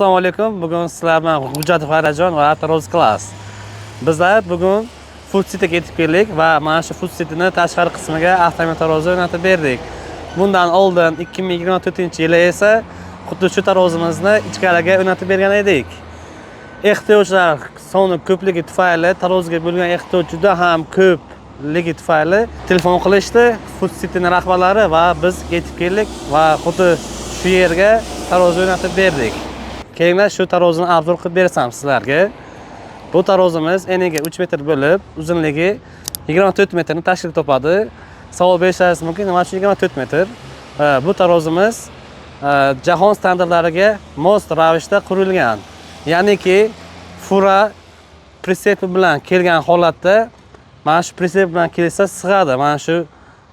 Assalomu alaykum. Bugun sizlar bilan Hujjatov Farajon va Taroz Class. Bizlar bugun Food City'ga yetib keldik va mana shu Food City'ni tashqari qismiga avtomobil tarozi o'rnatib berdik. Bundan oldin 2024-yili esa xuddi shu tarozimizni ichkariga o'rnatib bergan edik. Ehtiyojlar soni ko'pligi tufayli tarozga bo'lgan ehtiyoj juda ham ko'pligi tufayli telefon qilishdi Food City'ning rahbarlari va biz yetib keldik va xuddi shu yerga tarozi o'rnatib berdik. Kelinglar shu tarozini obzor qilib bersam sizlarga. Bu tarozimiz eniga 3 metr bo'lib, uzunligi 24 metrni tashkil topadi. Savol berishingiz mumkin, nima uchun 24 metr? Bu tarozimiz jahon standartlariga mos ravishda qurilgan. Ya'niki fura prisepi bilan kelgan holatda mana shu prisep bilan kelsa sig'adi. Mana shu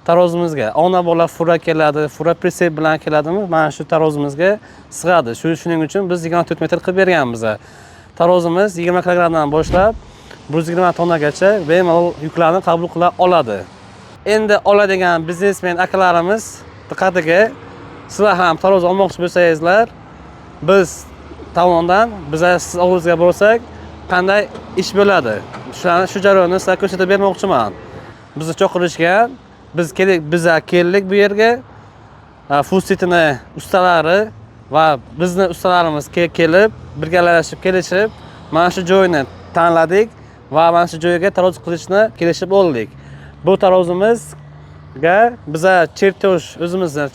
tarozimizga ona bola fura keladi, fura prisep bilan keladimi? Mana shu tarozimizga sig'adi. Shuning uchun biz 24 metr qilib berganmiz. Tarozimiz 20 kg dan boshlab 120 tonnagacha bemalol yuklarni qabul qila oladi. Endi oladigan biznesmen akalarimiz diqqatiga, sizlar ham taroz olmoqchi bo'lsangizlar, biz tomondan siz o'g'lingizga borsak, qanday ish bo'ladi? Shu jarayonni sizlarga ko'rsatib bermoqchiman. Bizni chaqirishgan, biz keldik bu yerga. Food City'ning ustalari va bizni ustalarimiz kelib, birgalashib kelishib, mana shu joyni tanladik va mana shu joyga taroz qilishni kelishib oldik. Bu tarozimizga biza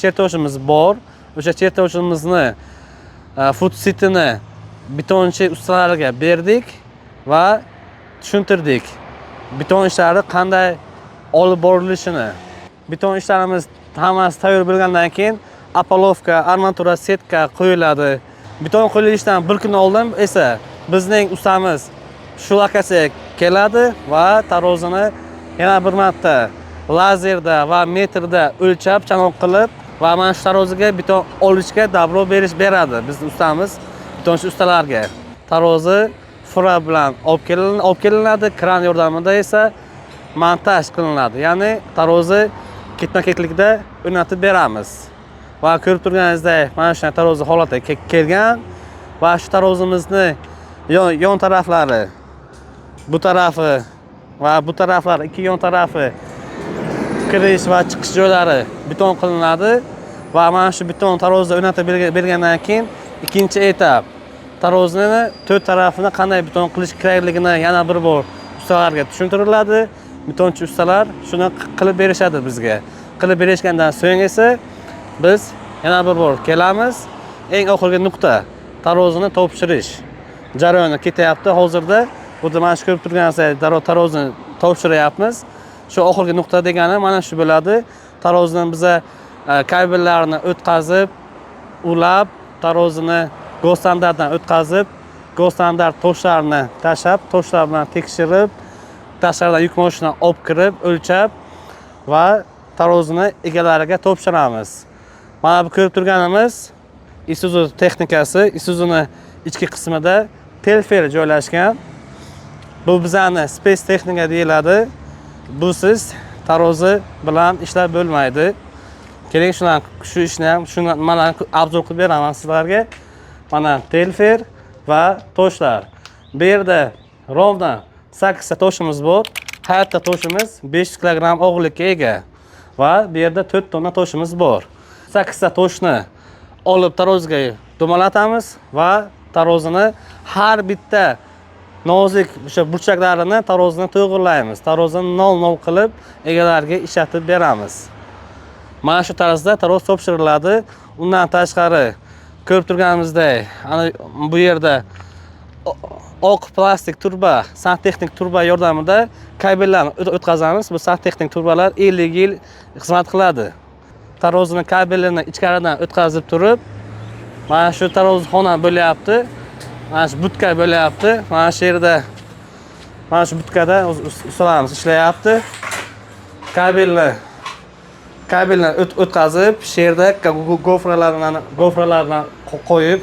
chertojimiz bor. O'sha chertojimizni Food City'ning betonchi ustalariga berdik va tushuntirdik. Beton ishlari qanday olib borilishini. Beton ishlarimiz hammasi tayyor bo'lgandan keyin apolovka, armatura, setka qo'yiladi. Beton qo'yilishidan bir kun oldin esa bizning ustamiz shu lokatsiyaga keladi va tarozini yana bir marta lazerda va metrda o'lchab, chanoq qilib va mana shu taroziga beton olishga davrov beradi bizning ustamiz betonchi ustalarga. Tarozi fura bilan olib kelinadi, kran yordamida esa montaj qilinadi. Ya'ni tarozi ketma-ketlikda o'rnatib beramiz. Va ko'rib turganingizdek, mana shu tarozi holatiga kelgan va shu tarozimizni yon taraflari, bu tarafi va bu taraflar ikki yon tarafi kirish va chiqish joylari beton qilinadi va mana shu beton tarozda o'rnatib bergandan keyin ikkinchi etap tarozini 4 tarafini qanday beton qilish kerakligini yana bir bor ustalarga tushuntiriladi. Betonchi ustalar shuni qilib berishadi bizga. Qilib berishgandan so'ng esa biz yana bir bor kelamiz. Eng oxirgi nuqta tarozini topshirish jarayoni ketyapti. Hozirda burada mana shu ko'rib turganingizdek tarozini topshiryapmiz. Shu oxirgi nuqta degani mana shu bo'ladi. Tarozidan biza kabellarni o'tkazib, ulab, tarozini go standartdan o'tkazib, go standart toshlarini tashab, toshlar bilan tekshirib, tashqaridan yuk mashinasidan olib kirib, o'lchab va tarozini egalariga topshiramiz. Mana bu ko'rib turganimiz Isuzu texnikasi, Isuzuning ichki qismida telfer joylashgan. Bu bizani space texnika deyiladi. Busiz tarozi bilan ishlab bo'lmaydi. Keling shu ishni ham nimalarni obzor qilib beraman sizlarga. Mana telfer va toshlar. Bu yerda rovna 8 ta toshimiz bor. Har ta toshimiz 500 kg og'irlikka ega va bu yerda 4 tonna toshimiz bor. 8 ta toshni olib tarozga dumalatamiz va tarozini har bitta nozik o'sha burchaklarini tarozini to'g'irlaymiz. Tarozini 0-0 qilib egalariga ishlatib beramiz. Mana shu tarzda taroz topshiriladi. Undan tashqari ko'rib turganimizdek, bu yerda oq plastik turba, santexnik turba yordamida kabellarni o'tkazamiz. Bu santexnik turbalar 50 yil xizmat qiladi. Tarozining kabelini ichkaridan o'tkazib turib, mana shu tarozixona bo'lyapti. Mana shu butka bo'lyapti. Mana shu yerda mana shu butkada ustalarimiz ishlayapti. Kabelni o'tkazib, shu yerda gofralarni qo'yib,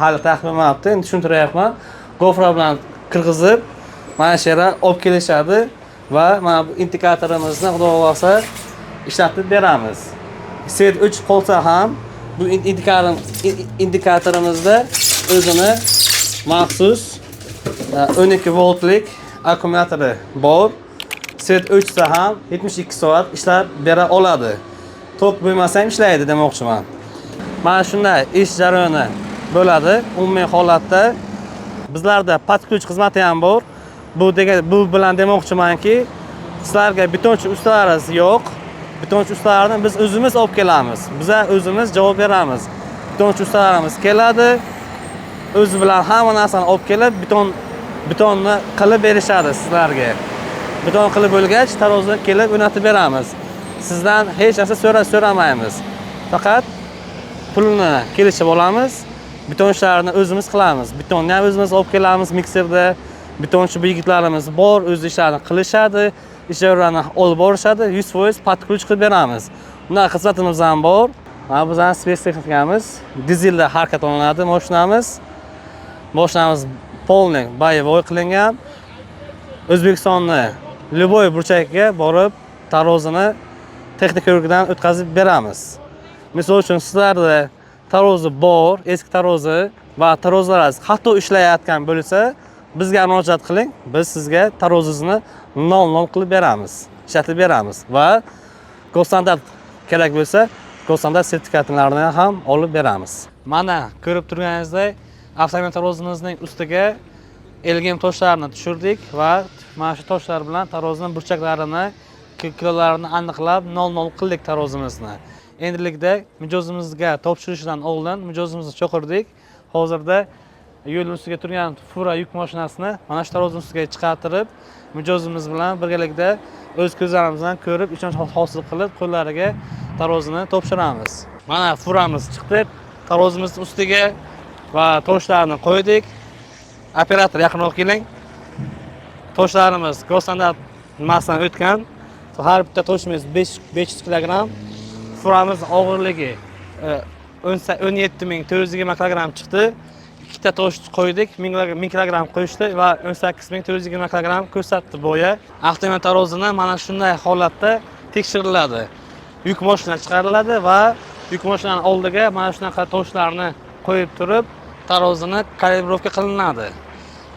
hali taxminlayapti. Endi tushuntiryapman. Gofra bilan kirgizib, mana shu yerga olib kelishadi va mana bu indikatorimizni xudo xolasa ishlatib beramiz. Svet o'chib qolsa ham bu indikatorimizda o'zini maxsus 12 voltlik akkumulyatori bor. Svet o'chsa ham 72 soat ishlab bera oladi. Tok bo'lmasa ham ishlaydi demoqchiman. Mana shunday ish jarayoni bo'ladi. Umumiy holatda bizlarda podключ xizmati ham bor. Bu bilan demoqchimanki, sizlarga betonchi ustalarimiz yo'q. Betonchi ustalarni biz o'zimiz olib kelamiz. Biz o'zimiz javob beramiz. Betonchi ustalarimiz keladi, o'zi bilan hamma narsani olib kelib, betonni qilib berishadi sizlarga. Beton qilib bo'lgach, tarozini kelib o'rnatib beramiz. Sizdan hech narsa so'ramaymiz. Faqat pulni kelishib olamiz. Beton ishlarini o'zimiz qilamiz. Betonni ham o'zimiz olib kelamiz mikserda. Betonchi yigitlarimiz bor, o'z ishlarini qilishadi, ish jarayonlarini olib borishadi, 100% podключ qilib beramiz. Bunday xizmatimiz ham bor. Mana bizning spetsifikamiz dizelda harakatlanadi mashinamiz. Mashinamiz полный boyevoy qilingan. O'zbekistonni любой burchagiga borib, tarozini texnik ko'rikdan o'tkazib beramiz. Misol uchun sizlarda tarozi bor, eski tarozi va tarozlaringiz hatto ishlayotgan bo'lsa, bizga murojaat qiling. Biz sizga tarozingizni 0 qilib beramiz, ishlatib beramiz va Gosstandart kerak bo'lsa, Gosstandart sertifikatlarini ham olib beramiz. Mana ko'rib turganingizdek, avtomobil tarozimizning ustiga elgim toshlarni tushirdik va mana shu toshlar bilan tarozining burchaklarini, kilolarini aniqlab 0 qildik tarozimizni. Endilikda mijozimizga topshirishdan oldin mijozimizni chaqirdik. Hozirda yo'l ustiga turgan fura yuk mashinasini mana shu tarozning ustiga chiqartirib, mijozimiz bilan birgalikda o'z ko'zlarimizdan ko'rib, ishonch hosil qilib, qo'llariga tarozini topshiramiz. Mana furamiz chiqdi, tarozimizning ustiga va toshlarni qo'ydik. Operator yaqinroq keling. Toshlarimiz Gosstandart nimasidan o'tgan. Har bitta toshimiz 500 kg. Furamiz og'irligi 17420 kg chiqdi. Ikkita tosh qo'ydik, 1000 kg qo'yishdi va 18420 kg ko'rsatdi bo'yi. Avtomobil tarozini mana shunday holatda tekshiriladi. Yuk mashina chiqariladi va yuk mashinaning oldiga mana shunaqa toshlarni qo'yib turib, tarozini kalibrovka qilinadi.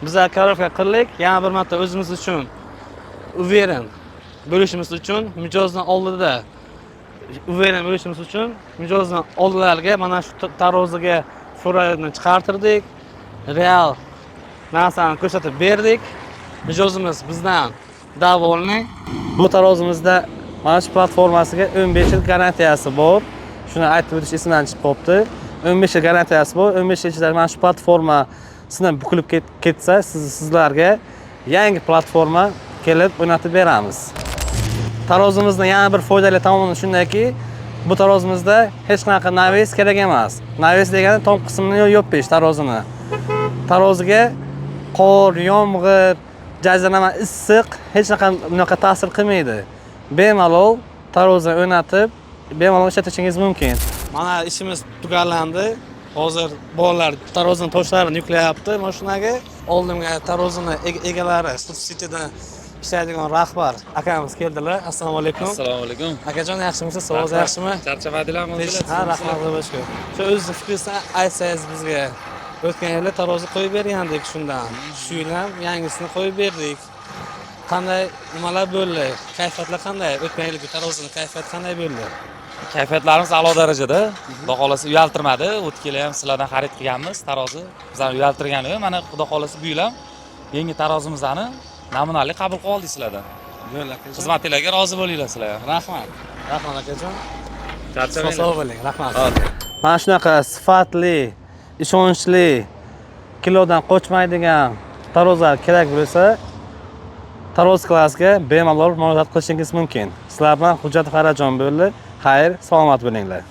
Bizlar kalibrovka qildik, yana bir marta o'zimiz uchun uveren bo'lishimiz uchun mijozning oldida uveren bo'lishimiz uchun mijozning oldilariga mana shu taroziga furani chiqartirdik. Real narsani ko'rsatib berdik. Mijozimiz bizdan davolni. Bu tarozimizda mana shu platformasiga 15 yil garantiyasi bor. Shuni aytib o'tish esimdan chiqib qolibdi. 15 yil garantiyasi bor. 15 yil ichida mana shu platformasini bukilib ketsa, sizlarga yangi platforma kelib o'rnatib beramiz. Tarozimizning yana bir foydali tomoni shundaki, bu tarozimizda hech qanaqa naves kerak emas. Naves degani tom qismini yopish tarozini. Taroziga qor, yomg'ir, jazirama issiq hech qanaqa ta'sir qilmaydi. Bemalol tarozini o'rnatib, bemalol ishlatishingiz mumkin. Mana ishimiz tugallandi. Hozir bolalar tarozining toshlarini yuklayapti mashinaga. Oldimga tarozini egalari City'da ishlaydigan rahbar akamiz keldilar. Assalomu alaykum. Assalomu alaykum. Akajon, yaxshimisiz? Savoz yaxshimi? Charchamadinglarmi? Ha, rahmat, Xudoga shukr. Shu o'zingiz fikringizni aytsangiz bizga. O'tgan yili tarozi qo'yib bergandik shundan. Shu yil ham yangisini qo'yib berdik. Qanday nimalar bo'ldi? Kayfiyatlar qanday? O'tgan yilgi tarozining kayfiyati qanday bo'ldi? Kayfiyatlarimiz a'lo darajada. Xudo xolasa uyaltirmadi. O'tgan yili ham sizlardan xarid qilganmiz tarozi. Bizlarni uyaltirgani yo'q. Mana xudo xolasa bu yil ham yangi tarozimizni namunali qabul qilib oldik sizlardan. Yo'l akajon. Xizmatingizga rozi bo'linglar sizlar. Rahmat. Rahmat akajon. Charchamanglar. Sog' bo'ling. Rahmat. Mana shunaqa sifatli, ishonchli, kilodan qochmaydigan tarozlar kerak bo'lsa, taroz klassiga bemalol murojaat qilishingiz mumkin. Sizlar bilan Hujjatov Farajon bo'ldi. Xayr, salomat bo'linglar.